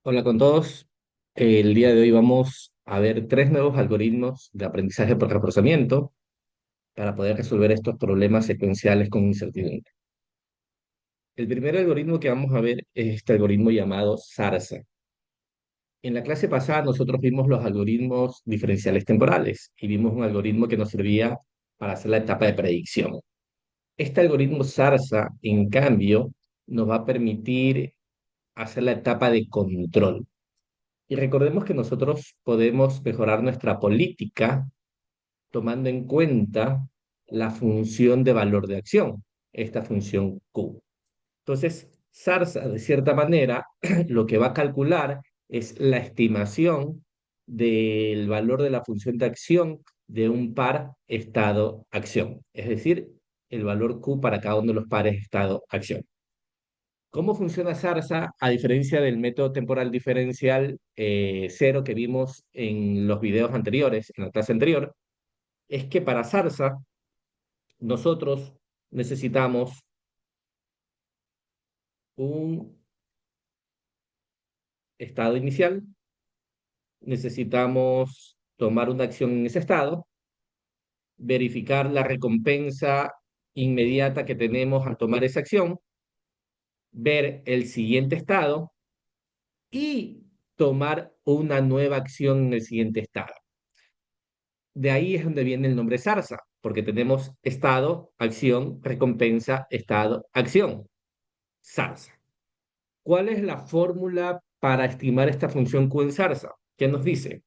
Hola con todos. El día de hoy vamos a ver tres nuevos algoritmos de aprendizaje por reforzamiento para poder resolver estos problemas secuenciales con incertidumbre. El primer algoritmo que vamos a ver es este algoritmo llamado SARSA. En la clase pasada nosotros vimos los algoritmos diferenciales temporales y vimos un algoritmo que nos servía para hacer la etapa de predicción. Este algoritmo SARSA, en cambio, nos va a permitir hacer la etapa de control. Y recordemos que nosotros podemos mejorar nuestra política tomando en cuenta la función de valor de acción, esta función Q. Entonces, SARSA, de cierta manera, lo que va a calcular es la estimación del valor de la función de acción de un par estado-acción, es decir, el valor Q para cada uno de los pares estado-acción. ¿Cómo funciona SARSA a diferencia del método temporal diferencial cero que vimos en los videos anteriores, en la clase anterior? Es que para SARSA nosotros necesitamos un estado inicial, necesitamos tomar una acción en ese estado, verificar la recompensa inmediata que tenemos al tomar esa acción, ver el siguiente estado y tomar una nueva acción en el siguiente estado. De ahí es donde viene el nombre SARSA, porque tenemos estado, acción, recompensa, estado, acción. SARSA. ¿Cuál es la fórmula para estimar esta función Q en SARSA? ¿Qué nos dice?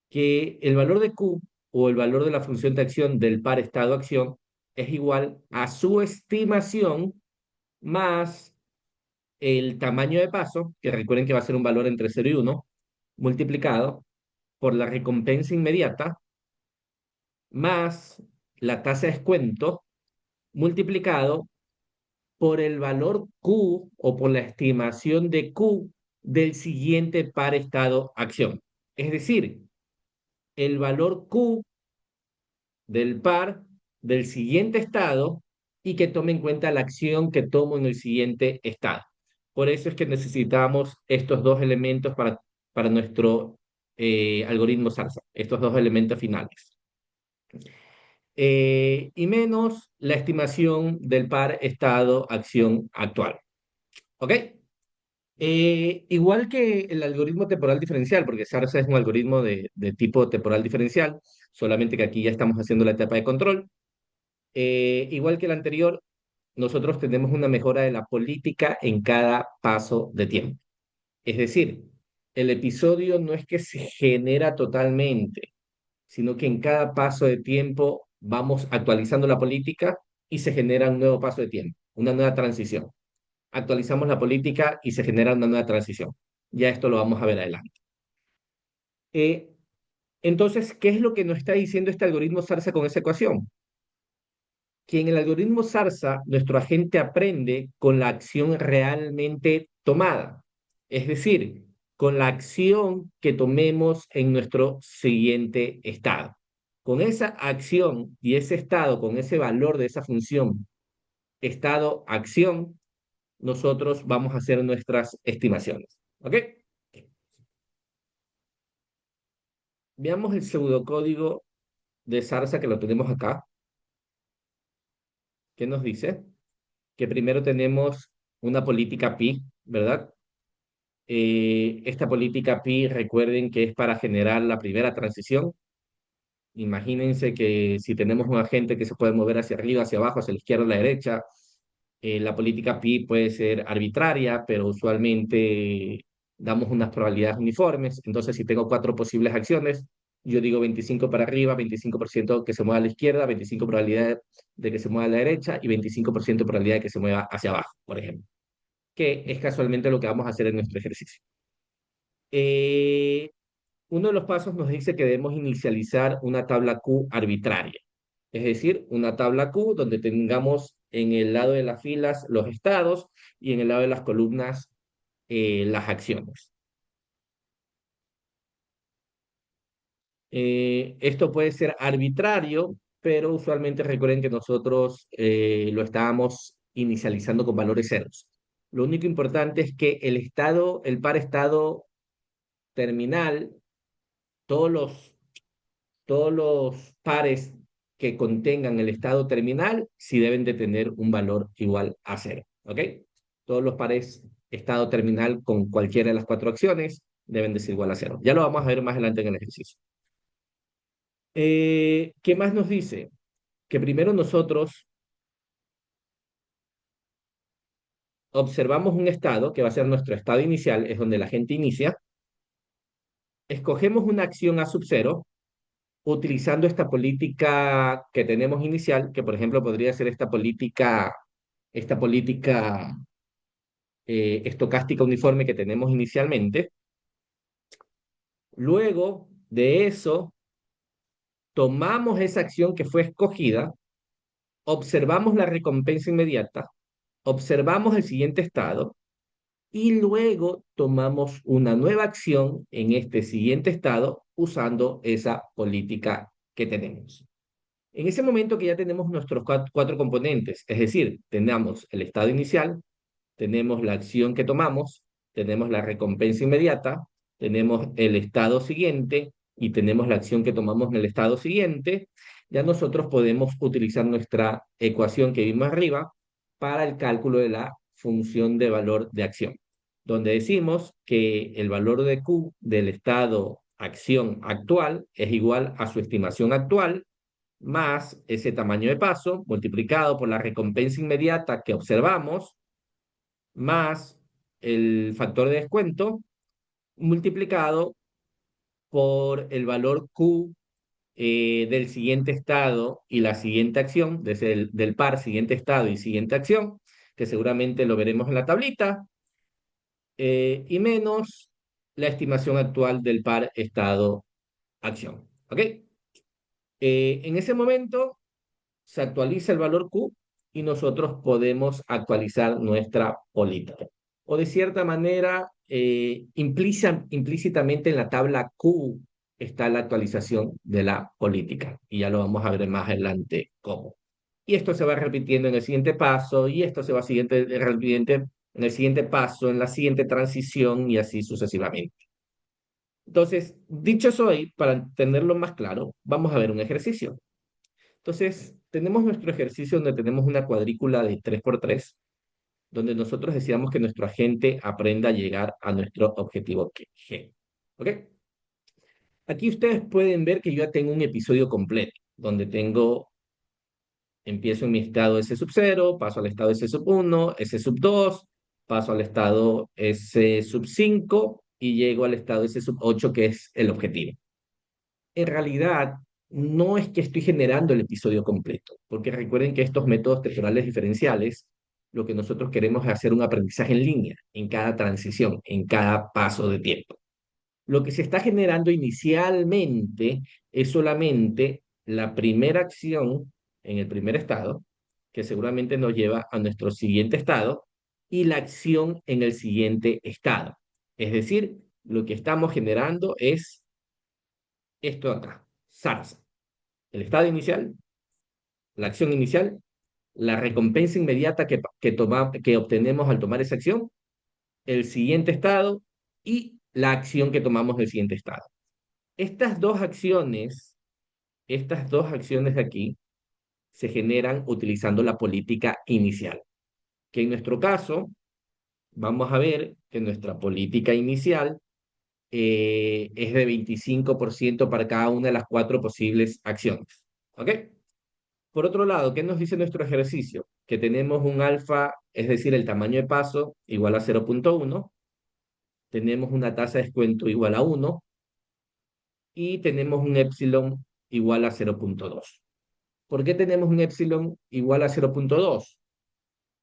Que el valor de Q o el valor de la función de acción del par estado-acción es igual a su estimación más el tamaño de paso, que recuerden que va a ser un valor entre 0 y 1, multiplicado por la recompensa inmediata más la tasa de descuento multiplicado por el valor Q o por la estimación de Q del siguiente par estado-acción. Es decir, el valor Q del par del siguiente estado y que tome en cuenta la acción que tomo en el siguiente estado. Por eso es que necesitamos estos dos elementos para nuestro algoritmo SARSA, estos dos elementos finales. Y menos la estimación del par estado-acción actual. ¿Ok? Igual que el algoritmo temporal diferencial, porque SARSA es un algoritmo de tipo temporal diferencial, solamente que aquí ya estamos haciendo la etapa de control. Igual que el anterior, nosotros tenemos una mejora de la política en cada paso de tiempo. Es decir, el episodio no es que se genera totalmente, sino que en cada paso de tiempo vamos actualizando la política y se genera un nuevo paso de tiempo, una nueva transición. Actualizamos la política y se genera una nueva transición. Ya esto lo vamos a ver adelante. Eh, entonces, ¿qué es lo que nos está diciendo este algoritmo SARSA con esa ecuación? Que en el algoritmo SARSA nuestro agente aprende con la acción realmente tomada, es decir, con la acción que tomemos en nuestro siguiente estado. Con esa acción y ese estado, con ese valor de esa función, estado, acción, nosotros vamos a hacer nuestras estimaciones. ¿Ok? Veamos el pseudocódigo de SARSA que lo tenemos acá. ¿Qué nos dice? Que primero tenemos una política pi, ¿verdad? Esta política pi, recuerden que es para generar la primera transición. Imagínense que si tenemos un agente que se puede mover hacia arriba, hacia abajo, hacia la izquierda, a la derecha, la política pi puede ser arbitraria, pero usualmente damos unas probabilidades uniformes. Entonces, si tengo cuatro posibles acciones, yo digo 25 para arriba, 25% que se mueva a la izquierda, 25 probabilidad de que se mueva a la derecha y 25% probabilidad de que se mueva hacia abajo, por ejemplo, que es casualmente lo que vamos a hacer en nuestro ejercicio. Eh, Uno de los pasos nos dice que debemos inicializar una tabla Q arbitraria, es decir, una tabla Q donde tengamos en el lado de las filas los estados y en el lado de las columnas las acciones. Esto puede ser arbitrario, pero usualmente recuerden que nosotros lo estábamos inicializando con valores ceros. Lo único importante es que el par estado terminal, todos los, todos los pares que contengan el estado terminal, sí deben de tener un valor igual a cero, ¿ok? Todos los pares estado terminal con cualquiera de las cuatro acciones deben de ser igual a cero. Ya lo vamos a ver más adelante en el ejercicio. ¿Qué más nos dice? Que primero nosotros observamos un estado, que va a ser nuestro estado inicial, es donde la gente inicia, escogemos una acción a sub cero, utilizando esta política que tenemos inicial, que por ejemplo podría ser esta política estocástica uniforme que tenemos inicialmente. Luego de eso, tomamos esa acción que fue escogida, observamos la recompensa inmediata, observamos el siguiente estado y luego tomamos una nueva acción en este siguiente estado usando esa política que tenemos. En ese momento que ya tenemos nuestros cuatro componentes, es decir, tenemos el estado inicial, tenemos la acción que tomamos, tenemos la recompensa inmediata, tenemos el estado siguiente y tenemos la acción que tomamos en el estado siguiente, ya nosotros podemos utilizar nuestra ecuación que vimos arriba para el cálculo de la función de valor de acción, donde decimos que el valor de Q del estado acción actual es igual a su estimación actual más ese tamaño de paso multiplicado por la recompensa inmediata que observamos más el factor de descuento multiplicado por el valor Q del siguiente estado y la siguiente acción, desde del par siguiente estado y siguiente acción, que seguramente lo veremos en la tablita, y menos la estimación actual del par estado acción. ¿Ok? En ese momento se actualiza el valor Q y nosotros podemos actualizar nuestra política. O de cierta manera, implícitamente en la tabla Q está la actualización de la política. Y ya lo vamos a ver más adelante cómo. Y esto se va repitiendo en el siguiente paso, y esto se va repitiendo en el siguiente paso, en la siguiente transición, y así sucesivamente. Entonces, dicho eso hoy, para tenerlo más claro, vamos a ver un ejercicio. Entonces, tenemos nuestro ejercicio donde tenemos una cuadrícula de 3 por 3, donde nosotros deseamos que nuestro agente aprenda a llegar a nuestro objetivo G. ¿Ok? Aquí ustedes pueden ver que yo ya tengo un episodio completo, donde empiezo en mi estado S sub 0, paso al estado S sub 1, S sub 2, paso al estado S sub 5 y llego al estado S sub 8, que es el objetivo. En realidad, no es que estoy generando el episodio completo, porque recuerden que estos métodos temporales diferenciales, lo que nosotros queremos es hacer un aprendizaje en línea, en cada transición, en cada paso de tiempo. Lo que se está generando inicialmente es solamente la primera acción en el primer estado, que seguramente nos lleva a nuestro siguiente estado, y la acción en el siguiente estado. Es decir, lo que estamos generando es esto de acá, SARS, el estado inicial, la acción inicial, la recompensa inmediata que obtenemos al tomar esa acción, el siguiente estado y la acción que tomamos del siguiente estado. Estas estas dos acciones de aquí se generan utilizando la política inicial, que en nuestro caso vamos a ver que nuestra política inicial es de 25% para cada una de las cuatro posibles acciones. ¿Ok? Por otro lado, ¿qué nos dice nuestro ejercicio? Que tenemos un alfa, es decir, el tamaño de paso igual a 0.1, tenemos una tasa de descuento igual a 1 y tenemos un epsilon igual a 0.2. ¿Por qué tenemos un epsilon igual a 0.2?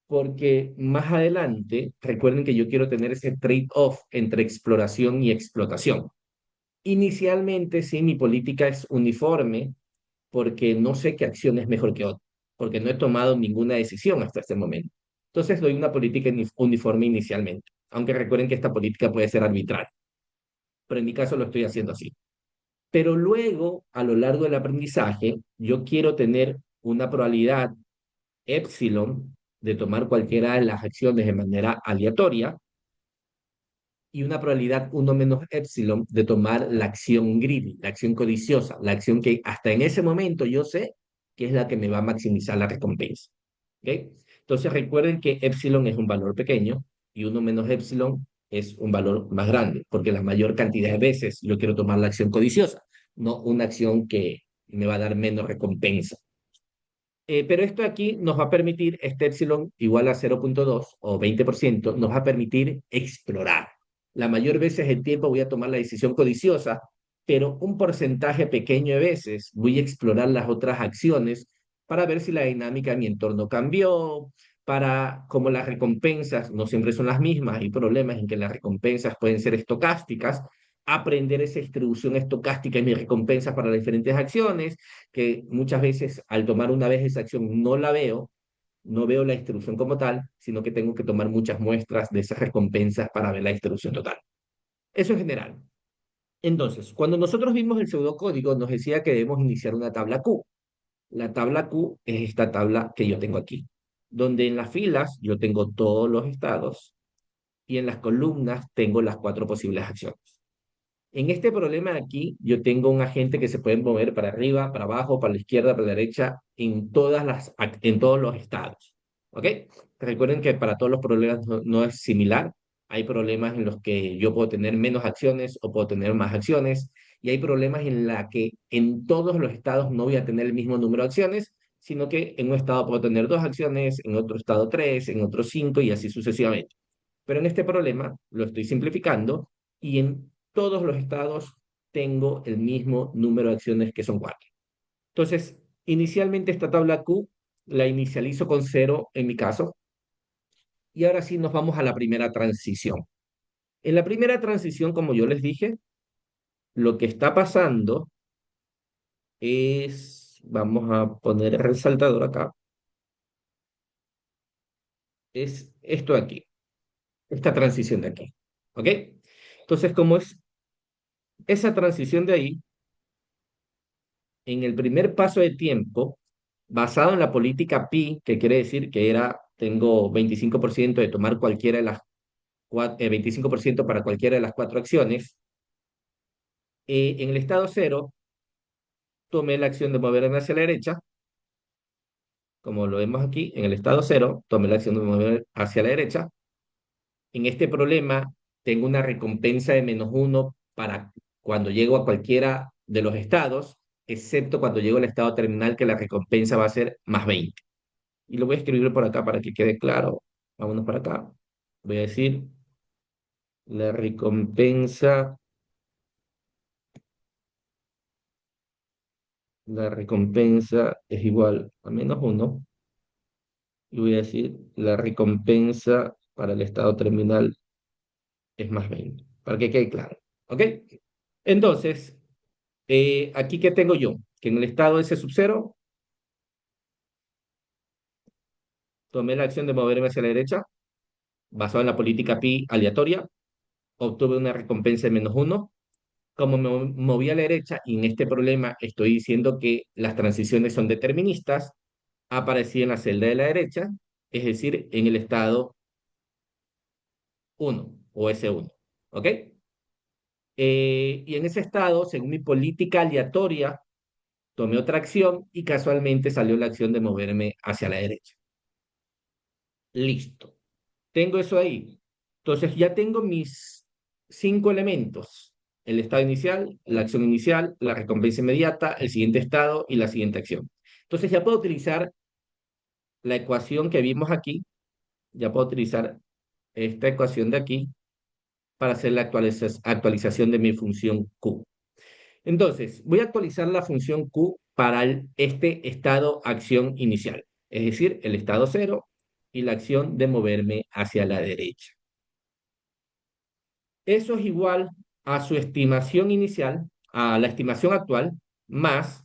Porque más adelante, recuerden que yo quiero tener ese trade-off entre exploración y explotación. Inicialmente, sí, mi política es uniforme porque no sé qué acción es mejor que otra, porque no he tomado ninguna decisión hasta este momento. Entonces doy una política uniforme inicialmente, aunque recuerden que esta política puede ser arbitraria, pero en mi caso lo estoy haciendo así. Pero luego, a lo largo del aprendizaje, yo quiero tener una probabilidad epsilon de tomar cualquiera de las acciones de manera aleatoria y una probabilidad uno menos epsilon de tomar la acción greedy, la acción codiciosa, la acción que hasta en ese momento yo sé que es la que me va a maximizar la recompensa. ¿Ok? Entonces recuerden que epsilon es un valor pequeño y uno menos epsilon es un valor más grande, porque la mayor cantidad de veces yo quiero tomar la acción codiciosa, no una acción que me va a dar menos recompensa. Pero esto aquí nos va a permitir, este epsilon igual a 0,2 o 20%, nos va a permitir explorar. La mayor veces del tiempo voy a tomar la decisión codiciosa, pero un porcentaje pequeño de veces voy a explorar las otras acciones para ver si la dinámica de mi entorno cambió, para como las recompensas no siempre son las mismas, hay problemas en que las recompensas pueden ser estocásticas, aprender esa distribución estocástica y mis recompensas para las diferentes acciones, que muchas veces al tomar una vez esa acción no la veo, no veo la distribución como tal, sino que tengo que tomar muchas muestras de esas recompensas para ver la distribución total. Eso en general. Entonces, cuando nosotros vimos el pseudocódigo, nos decía que debemos iniciar una tabla Q. La tabla Q es esta tabla que yo tengo aquí, donde en las filas yo tengo todos los estados y en las columnas tengo las cuatro posibles acciones. En este problema de aquí, yo tengo un agente que se puede mover para arriba, para abajo, para la izquierda, para la derecha, en todos los estados. ¿Ok? Recuerden que para todos los problemas no es similar. Hay problemas en los que yo puedo tener menos acciones o puedo tener más acciones. Y hay problemas en la que en todos los estados no voy a tener el mismo número de acciones, sino que en un estado puedo tener dos acciones, en otro estado tres, en otro cinco y así sucesivamente. Pero en este problema lo estoy simplificando y en todos los estados tengo el mismo número de acciones que son cuatro. Entonces, inicialmente esta tabla Q la inicializo con cero en mi caso y ahora sí nos vamos a la primera transición. En la primera transición, como yo les dije, lo que está pasando es, vamos a poner el resaltador acá, es esto de aquí, esta transición de aquí. ¿Ok? Entonces, como es esa transición de ahí, en el primer paso de tiempo, basado en la política pi, que quiere decir que era, tengo 25% de tomar cualquiera de las 25% para cualquiera de las cuatro acciones, en el estado cero tomé la acción de moverme hacia la derecha, como lo vemos aquí, en el estado cero tomé la acción de moverme hacia la derecha. En este problema tengo una recompensa de -1 para cuando llego a cualquiera de los estados, excepto cuando llego al estado terminal, que la recompensa va a ser +20. Y lo voy a escribir por acá para que quede claro. Vámonos para acá. Voy a decir la recompensa es igual a -1. Y voy a decir la recompensa para el estado terminal es +20, para que quede claro. ¿Ok? Entonces, aquí que tengo yo, que en el estado S sub 0 tomé la acción de moverme hacia la derecha, basado en la política pi aleatoria, obtuve una recompensa de -1. Como me moví a la derecha y en este problema estoy diciendo que las transiciones son deterministas, aparecí en la celda de la derecha, es decir, en el estado 1 o S1. ¿Ok? Y en ese estado, según mi política aleatoria, tomé otra acción y casualmente salió la acción de moverme hacia la derecha. Listo. Tengo eso ahí. Entonces ya tengo mis 5 elementos. El estado inicial, la acción inicial, la recompensa inmediata, el siguiente estado y la siguiente acción. Entonces ya puedo utilizar la ecuación que vimos aquí, ya puedo utilizar esta ecuación de aquí para hacer la actualización de mi función Q. Entonces, voy a actualizar la función Q para este estado acción inicial, es decir, el estado cero y la acción de moverme hacia la derecha. Eso es igual a su estimación inicial, a la estimación actual, más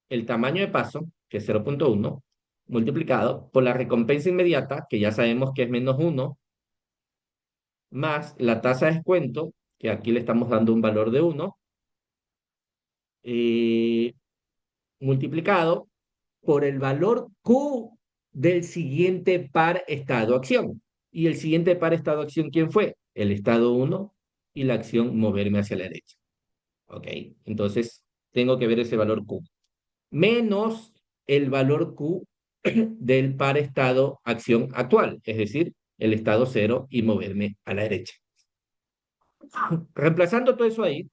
el tamaño de paso, que es 0,1, multiplicado por la recompensa inmediata, que ya sabemos que es -1, más la tasa de descuento, que aquí le estamos dando un valor de 1, multiplicado por el valor Q del siguiente par estado-acción. Y el siguiente par estado-acción, ¿quién fue? El estado uno y la acción moverme hacia la derecha. ¿Ok? Entonces, tengo que ver ese valor Q. Menos el valor Q del par estado-acción actual, es decir, el estado cero y moverme a la derecha. Reemplazando todo eso ahí,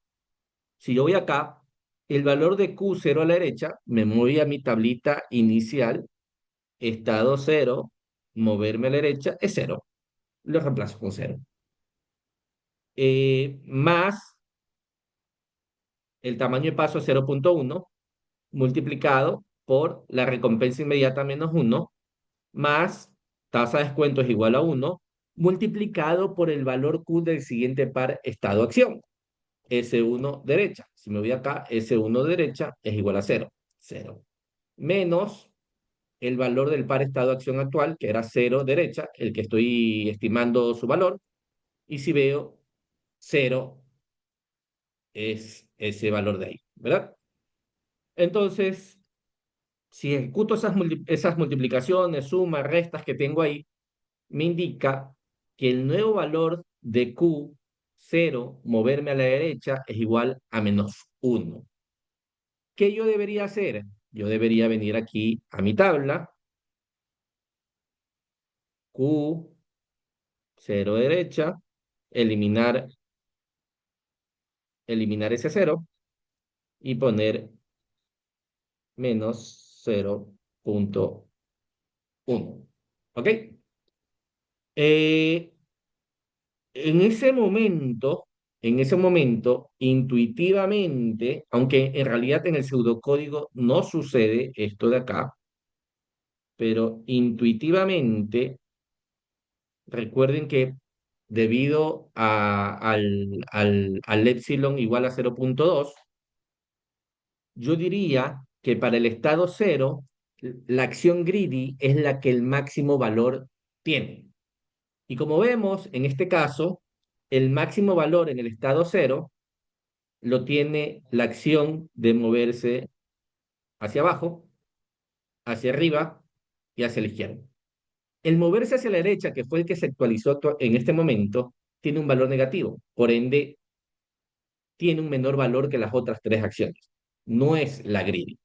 si yo voy acá, el valor de Q0 a la derecha, me voy a mi tablita inicial, estado cero, moverme a la derecha, es cero. Lo reemplazo con cero. Más el tamaño de paso 0.1 multiplicado por la recompensa inmediata menos 1, más tasa de descuento es igual a 1, multiplicado por el valor Q del siguiente par estado-acción. S1 derecha. Si me voy acá, S1 derecha es igual a 0. 0. Menos el valor del par estado-acción actual, que era 0 derecha, el que estoy estimando su valor. Y si veo 0 es ese valor de ahí, ¿verdad? Entonces, si ejecuto esas multiplicaciones, sumas, restas que tengo ahí, me indica que el nuevo valor de Q, 0, moverme a la derecha, es igual a menos 1. ¿Qué yo debería hacer? Yo debería venir aquí a mi tabla, Q, 0 derecha, eliminar, eliminar ese 0 y poner menos 0.1. ¿Ok? Eh, en ese momento, intuitivamente, aunque en realidad en el pseudocódigo no sucede esto de acá, pero intuitivamente, recuerden que debido al epsilon igual a 0.2, yo diría que para el estado cero, la acción greedy es la que el máximo valor tiene. Y como vemos, en este caso, el máximo valor en el estado cero lo tiene la acción de moverse hacia abajo, hacia arriba y hacia la izquierda. El moverse hacia la derecha, que fue el que se actualizó en este momento, tiene un valor negativo. Por ende, tiene un menor valor que las otras tres acciones. No es la greedy.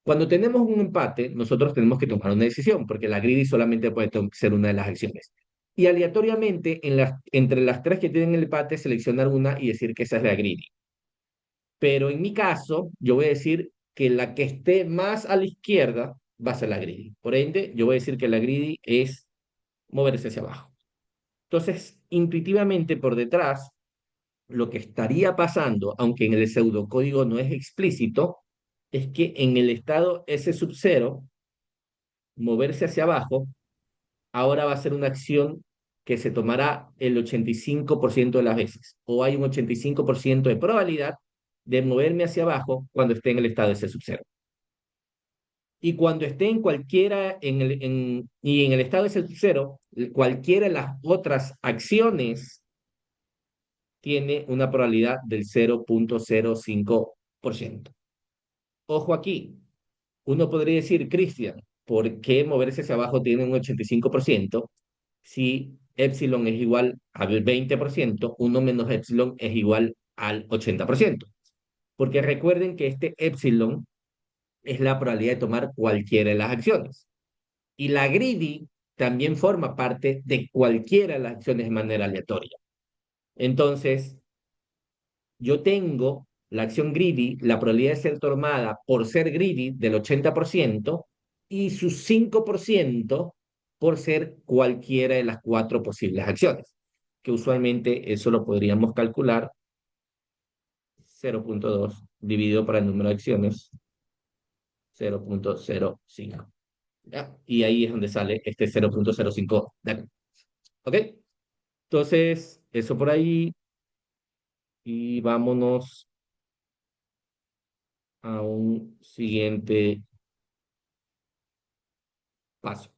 Cuando tenemos un empate, nosotros tenemos que tomar una decisión, porque la greedy solamente puede ser una de las acciones. Y aleatoriamente, entre las tres que tienen el empate, seleccionar una y decir que esa es la greedy. Pero en mi caso, yo voy a decir que la que esté más a la izquierda va a ser la greedy. Por ende, yo voy a decir que la greedy es moverse hacia abajo. Entonces, intuitivamente por detrás, lo que estaría pasando, aunque en el pseudocódigo no es explícito, es que en el estado S sub 0, moverse hacia abajo, ahora va a ser una acción que se tomará el 85% de las veces, o hay un 85% de probabilidad de moverme hacia abajo cuando esté en el estado S sub 0. Y cuando esté en cualquiera, y en el estado S sub 0, cualquiera de las otras acciones tiene una probabilidad del 0.05%. Ojo aquí, uno podría decir, Cristian, ¿por qué moverse hacia abajo tiene un 85%? Si epsilon es igual al 20%, 1 menos epsilon es igual al 80%. Porque recuerden que este epsilon es la probabilidad de tomar cualquiera de las acciones. Y la greedy también forma parte de cualquiera de las acciones de manera aleatoria. Entonces, yo tengo la acción greedy, la probabilidad de ser tomada por ser greedy del 80% y su 5% por ser cualquiera de las cuatro posibles acciones, que usualmente eso lo podríamos calcular 0.2 dividido por el número de acciones 0.05. ¿Ya? Y ahí es donde sale este 0.05. ¿Ok? Entonces, eso por ahí y vámonos a un siguiente paso.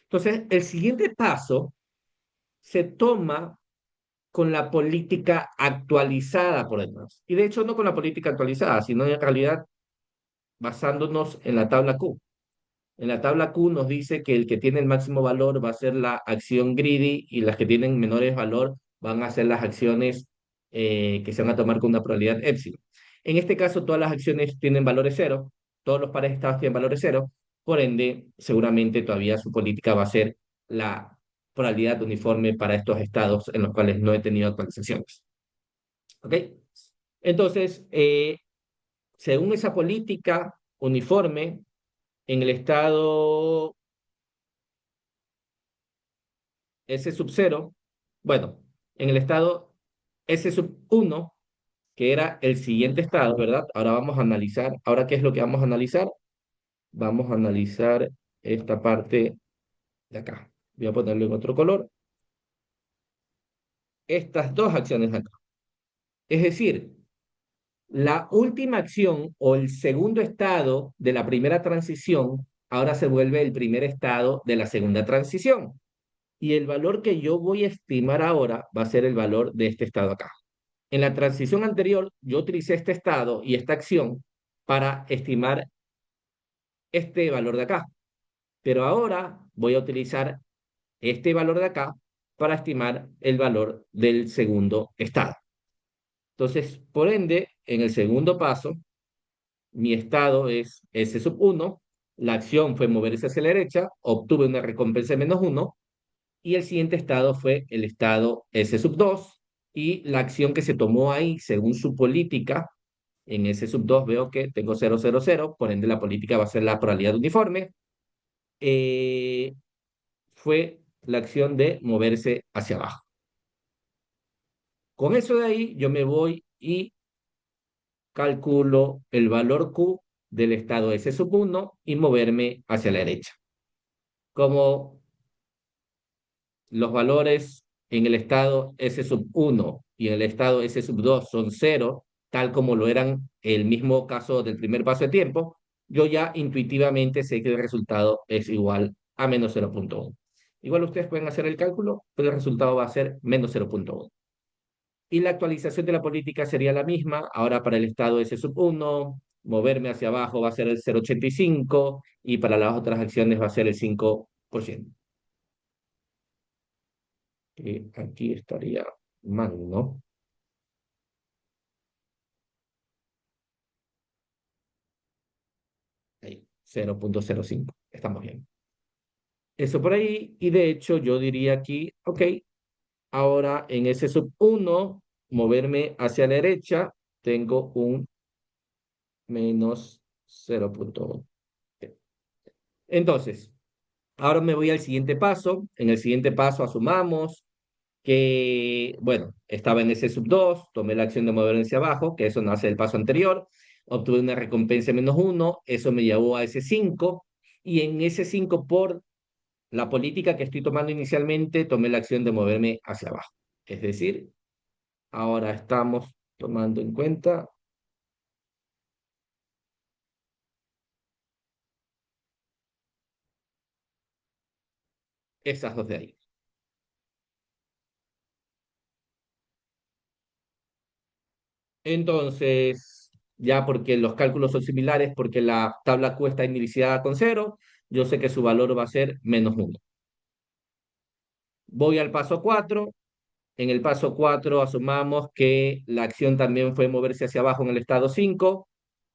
Entonces, el siguiente paso se toma con la política actualizada por detrás. Y de hecho no con la política actualizada, sino en realidad basándonos en la tabla Q. En la tabla Q nos dice que el que tiene el máximo valor va a ser la acción greedy y las que tienen menores valor van a ser las acciones que se van a tomar con una probabilidad epsilon. En este caso, todas las acciones tienen valores cero, todos los pares estados tienen valores cero, por ende, seguramente todavía su política va a ser la probabilidad uniforme para estos estados en los cuales no he tenido actualizaciones. ¿Ok? Entonces, según esa política uniforme, en el estado S sub 0, bueno, en el estado S sub 1, que era el siguiente estado, ¿verdad? Ahora vamos a analizar, ¿ahora qué es lo que vamos a analizar? Vamos a analizar esta parte de acá. Voy a ponerlo en otro color. Estas dos acciones acá. Es decir, la última acción o el segundo estado de la primera transición ahora se vuelve el primer estado de la segunda transición. Y el valor que yo voy a estimar ahora va a ser el valor de este estado acá. En la transición anterior, yo utilicé este estado y esta acción para estimar este valor de acá. Pero ahora voy a utilizar este valor de acá para estimar el valor del segundo estado. Entonces, por ende, en el segundo paso, mi estado es S sub 1, la acción fue moverse hacia la derecha, obtuve una recompensa de -1, y el siguiente estado fue el estado S sub 2, y la acción que se tomó ahí, según su política, en S sub 2 veo que tengo 0, 0, 0, por ende la política va a ser la probabilidad uniforme, eh, fue la acción de moverse hacia abajo. Con eso de ahí, yo me voy y calculo el valor Q del estado S sub 1 y moverme hacia la derecha. Como los valores en el estado S sub 1 y en el estado S sub 2 son 0, tal como lo eran el mismo caso del primer paso de tiempo, yo ya intuitivamente sé que el resultado es igual a -0.1. Igual ustedes pueden hacer el cálculo, pero el resultado va a ser -0.1. Y la actualización de la política sería la misma. Ahora para el estado S sub 1, moverme hacia abajo va a ser el 0.85 y para las otras acciones va a ser el 5%. Aquí estaría mal, ¿no? Ahí, 0.05. Estamos bien. Eso por ahí. Y de hecho yo diría aquí, ok, ahora en S sub 1, moverme hacia la derecha, tengo un -0.1. Entonces, ahora me voy al siguiente paso. En el siguiente paso asumamos que, bueno, estaba en ese sub 2, tomé la acción de mover hacia abajo, que eso no hace el paso anterior, obtuve una recompensa de -1, eso me llevó a ese 5, y en ese 5 por la política que estoy tomando inicialmente, tomé la acción de moverme hacia abajo. Es decir, ahora estamos tomando en cuenta esas dos de ahí. Entonces, ya porque los cálculos son similares, porque la tabla Q está iniciada con 0, yo sé que su valor va a ser -1. Voy al paso 4. En el paso 4 asumamos que la acción también fue moverse hacia abajo en el estado 5.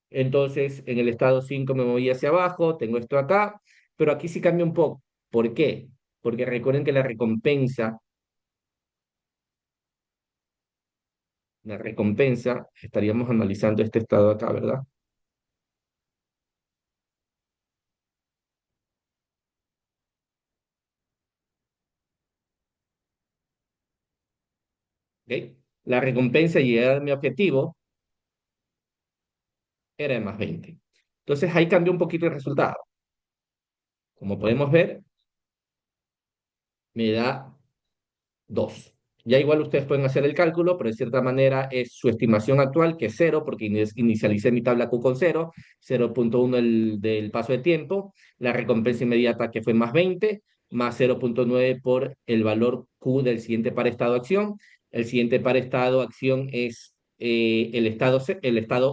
Entonces, en el estado 5 me moví hacia abajo, tengo esto acá, pero aquí sí cambia un poco. ¿Por qué? Porque recuerden que la recompensa, estaríamos analizando este estado acá, ¿verdad? ¿Ok? La recompensa y llegar a mi objetivo era de +20. Entonces ahí cambió un poquito el resultado. Como podemos ver, me da 2. Ya igual ustedes pueden hacer el cálculo, pero de cierta manera es su estimación actual, que es 0, porque inicialicé mi tabla Q con 0, 0.1 del paso de tiempo, la recompensa inmediata que fue +20, más 0.9 por el valor Q del siguiente par estado-acción. El siguiente par estado-acción es el estado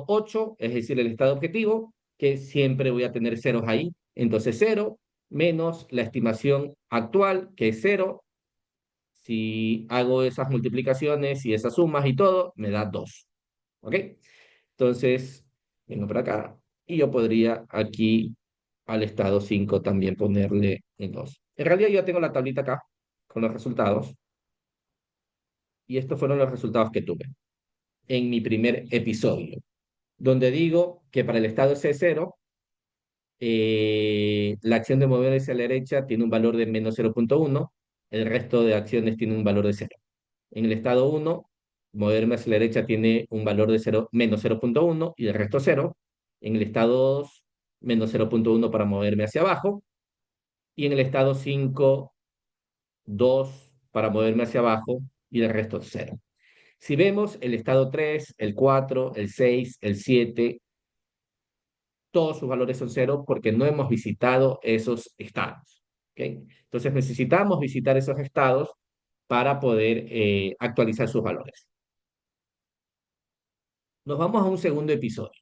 8, es decir, el estado objetivo, que siempre voy a tener ceros ahí. Entonces 0 menos la estimación actual, que es 0. Si hago esas multiplicaciones y esas sumas y todo, me da 2. ¿Ok? Entonces, vengo para acá y yo podría aquí al estado 5 también ponerle el 2. En realidad yo tengo la tablita acá con los resultados y estos fueron los resultados que tuve en mi primer episodio, donde digo que para el estado C0, la acción de mover hacia la derecha tiene un valor de menos 0,1, el resto de acciones tienen un valor de 0. En el estado 1, moverme hacia la derecha tiene un valor de 0, menos 0,1 y el resto 0. En el estado 2, menos 0,1 para moverme hacia abajo. Y en el estado 5, 2 para moverme hacia abajo y el resto 0. Si vemos el estado 3, el 4, el 6, el 7, todos sus valores son 0 porque no hemos visitado esos estados. ¿Okay? Entonces necesitamos visitar esos estados para poder actualizar sus valores. Nos vamos a un segundo episodio.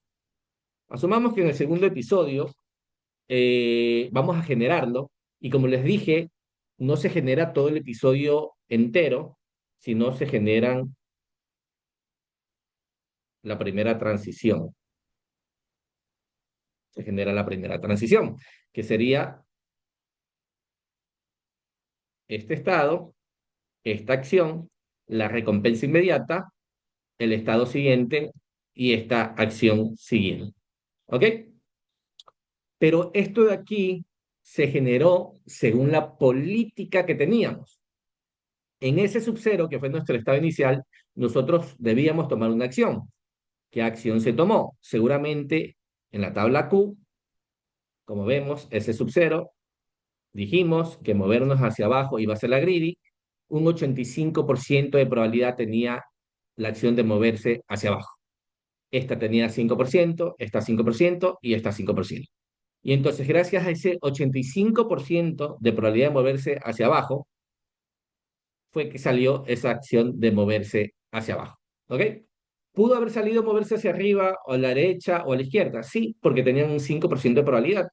Asumamos que en el segundo episodio vamos a generarlo y como les dije, no se genera todo el episodio entero, sino se generan la primera transición. Se genera la primera transición, que sería este estado, esta acción, la recompensa inmediata, el estado siguiente y esta acción siguiente. ¿Ok? Pero esto de aquí se generó según la política que teníamos. En ese sub-0, que fue nuestro estado inicial, nosotros debíamos tomar una acción. ¿Qué acción se tomó? Seguramente en la tabla Q, como vemos, ese sub-0, dijimos que movernos hacia abajo iba a ser la greedy. Un 85% de probabilidad tenía la acción de moverse hacia abajo. Esta tenía 5%, esta 5% y esta 5%. Y entonces, gracias a ese 85% de probabilidad de moverse hacia abajo, fue que salió esa acción de moverse hacia abajo. ¿Ok? ¿Pudo haber salido moverse hacia arriba o a la derecha o a la izquierda? Sí, porque tenían un 5% de probabilidad.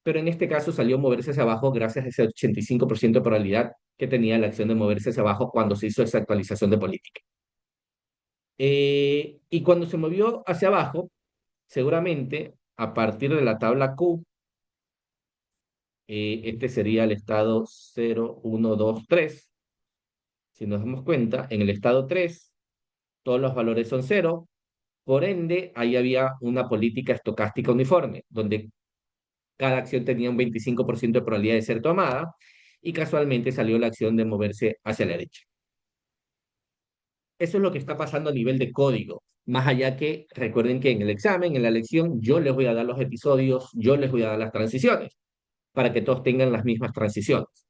Pero en este caso salió moverse hacia abajo gracias a ese 85% de probabilidad que tenía la acción de moverse hacia abajo cuando se hizo esa actualización de política. Y cuando se movió hacia abajo, seguramente a partir de la tabla Q, este sería el estado 0, 1, 2, 3. Si nos damos cuenta, en el estado 3 todos los valores son 0, por ende, ahí había una política estocástica uniforme, donde cada acción tenía un 25% de probabilidad de ser tomada, y casualmente salió la acción de moverse hacia la derecha. Eso es lo que está pasando a nivel de código. Más allá que recuerden que en el examen, en la lección, yo les voy a dar los episodios, yo les voy a dar las transiciones, para que todos tengan las mismas transiciones.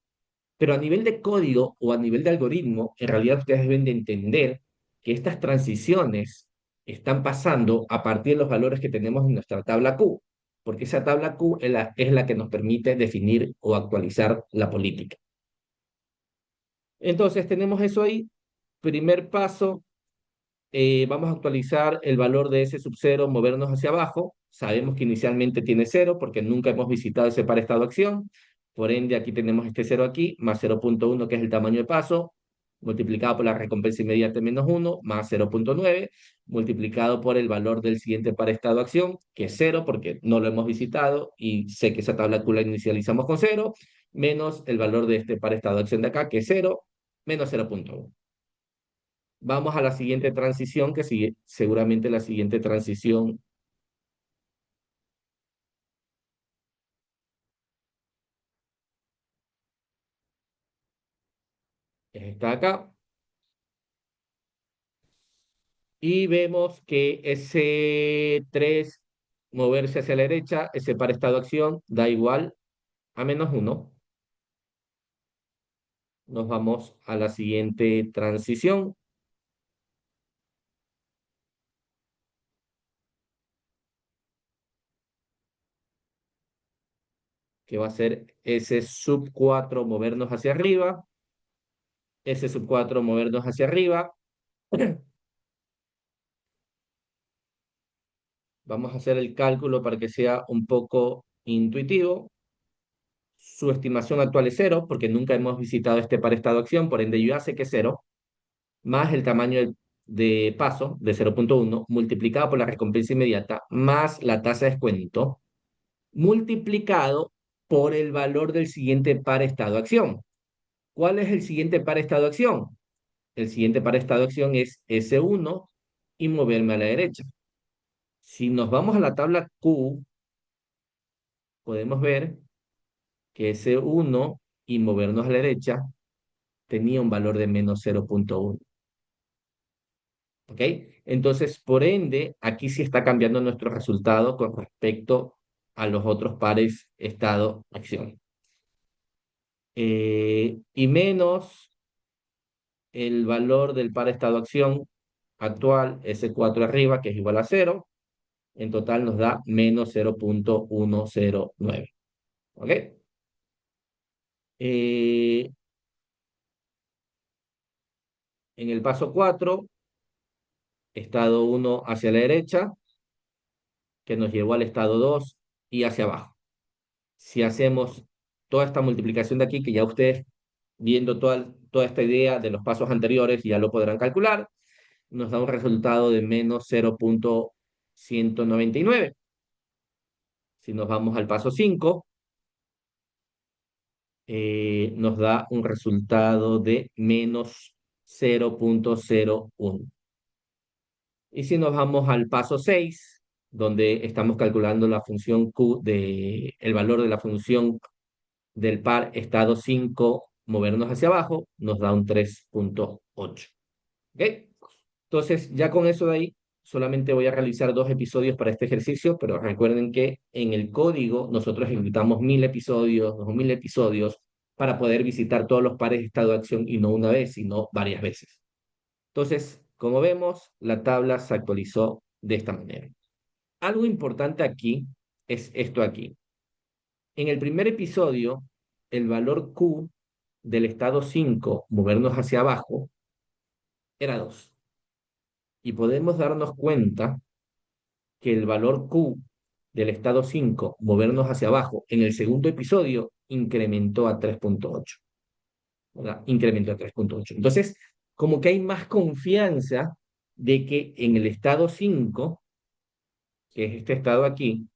Pero a nivel de código o a nivel de algoritmo, en realidad ustedes deben de entender que estas transiciones están pasando a partir de los valores que tenemos en nuestra tabla Q, porque esa tabla Q es la que nos permite definir o actualizar la política. Entonces tenemos eso ahí. Primer paso, vamos a actualizar el valor de ese sub-0, movernos hacia abajo. Sabemos que inicialmente tiene 0 porque nunca hemos visitado ese par estado de acción. Por ende, aquí tenemos este 0 aquí, más 0,1, que es el tamaño de paso, multiplicado por la recompensa inmediata menos 1, más 0,9, multiplicado por el valor del siguiente par estado de acción, que es 0 porque no lo hemos visitado y sé que esa tabla Q la inicializamos con 0, menos el valor de este par estado de acción de acá, que es 0, menos 0,1. Vamos a la siguiente transición, que sigue, seguramente la siguiente transición está acá. Y vemos que ese 3 moverse hacia la derecha, ese par estado de acción, da igual a menos 1. Nos vamos a la siguiente transición, que va a ser ese sub 4 movernos hacia arriba, ese sub 4 movernos hacia arriba. Vamos a hacer el cálculo para que sea un poco intuitivo. Su estimación actual es cero, porque nunca hemos visitado este par estado-acción, por ende yo ya sé que es cero, más el tamaño de paso de 0,1 multiplicado por la recompensa inmediata, más la tasa de descuento, multiplicado por el valor del siguiente par estado-acción. ¿Cuál es el siguiente par estado-acción? El siguiente par estado-acción es S1 y moverme a la derecha. Si nos vamos a la tabla Q, podemos ver que S1 y movernos a la derecha tenía un valor de menos 0,1. ¿Ok? Entonces, por ende, aquí sí está cambiando nuestro resultado con respecto a los otros pares estado-acción. Y menos el valor del par estado-acción actual, S4 arriba, que es igual a cero, en total nos da menos 0,109. ¿Ok? Eh, en el paso 4, estado 1 hacia la derecha, que nos llevó al estado 2 y hacia abajo. Si hacemos toda esta multiplicación de aquí, que ya ustedes viendo toda esta idea de los pasos anteriores ya lo podrán calcular, nos da un resultado de menos 0,199. Si nos vamos al paso 5, nos da un resultado de menos 0,01. Y si nos vamos al paso 6, donde estamos calculando la función Q el valor de la función del par estado 5, movernos hacia abajo, nos da un 3,8. ¿Ok? Entonces, ya con eso de ahí, solamente voy a realizar 2 episodios para este ejercicio, pero recuerden que en el código nosotros ejecutamos 1000 episodios, 2000 episodios, para poder visitar todos los pares de estado de acción y no una vez, sino varias veces. Entonces, como vemos, la tabla se actualizó de esta manera. Algo importante aquí es esto aquí. En el primer episodio, el valor Q del estado 5, movernos hacia abajo, era 2. Y podemos darnos cuenta que el valor Q del estado 5, movernos hacia abajo, en el segundo episodio, incrementó a 3,8. ¿Verdad? Incrementó a 3,8. Entonces, como que hay más confianza de que en el estado 5, que es este estado aquí,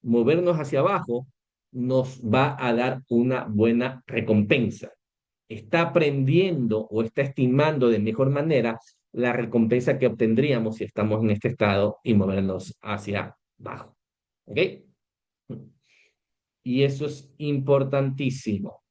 movernos hacia abajo nos va a dar una buena recompensa. Está aprendiendo o está estimando de mejor manera la recompensa que obtendríamos si estamos en este estado y movernos hacia abajo. ¿Ok? Y eso es importantísimo.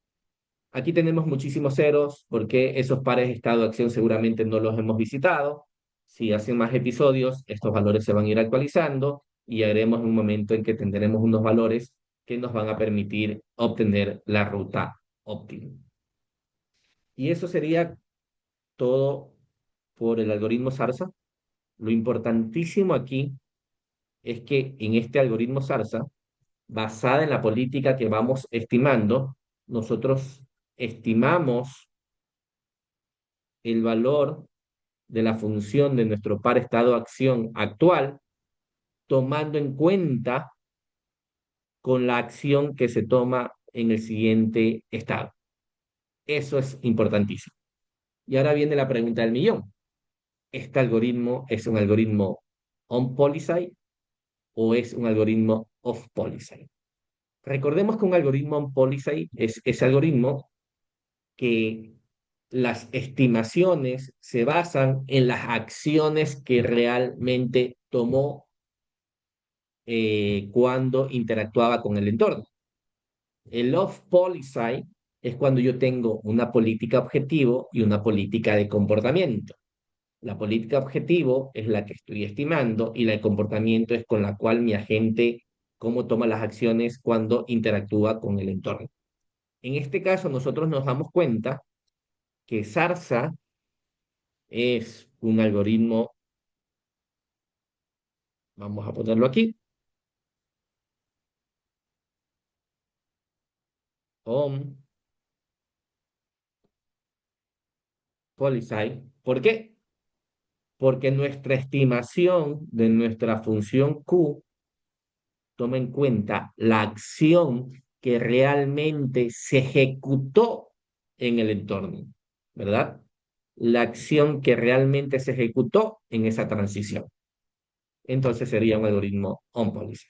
Aquí tenemos muchísimos ceros porque esos pares de estado de acción seguramente no los hemos visitado. Si hacen más episodios, estos valores se van a ir actualizando y haremos un momento en que tendremos unos valores que nos van a permitir obtener la ruta óptima. Y eso sería todo por el algoritmo Zarza. Lo importantísimo aquí es que en este algoritmo Zarza, basada en la política que vamos estimando, nosotros estimamos el valor de la función de nuestro par estado-acción actual, tomando en cuenta con la acción que se toma en el siguiente estado. Eso es importantísimo. Y ahora viene la pregunta del millón. ¿Este algoritmo es un algoritmo on-policy o es un algoritmo off-policy? Recordemos que un algoritmo on-policy es ese algoritmo que las estimaciones se basan en las acciones que realmente tomó cuando interactuaba con el entorno. El off-policy es cuando yo tengo una política objetivo y una política de comportamiento. La política objetivo es la que estoy estimando y la de comportamiento es con la cual mi agente, cómo toma las acciones cuando interactúa con el entorno. En este caso, nosotros nos damos cuenta que Zarza es un algoritmo, vamos a ponerlo aquí, on policy. ¿Por qué? Porque nuestra estimación de nuestra función Q toma en cuenta la acción que realmente se ejecutó en el entorno, ¿verdad? La acción que realmente se ejecutó en esa transición. Entonces sería un algoritmo on-policy.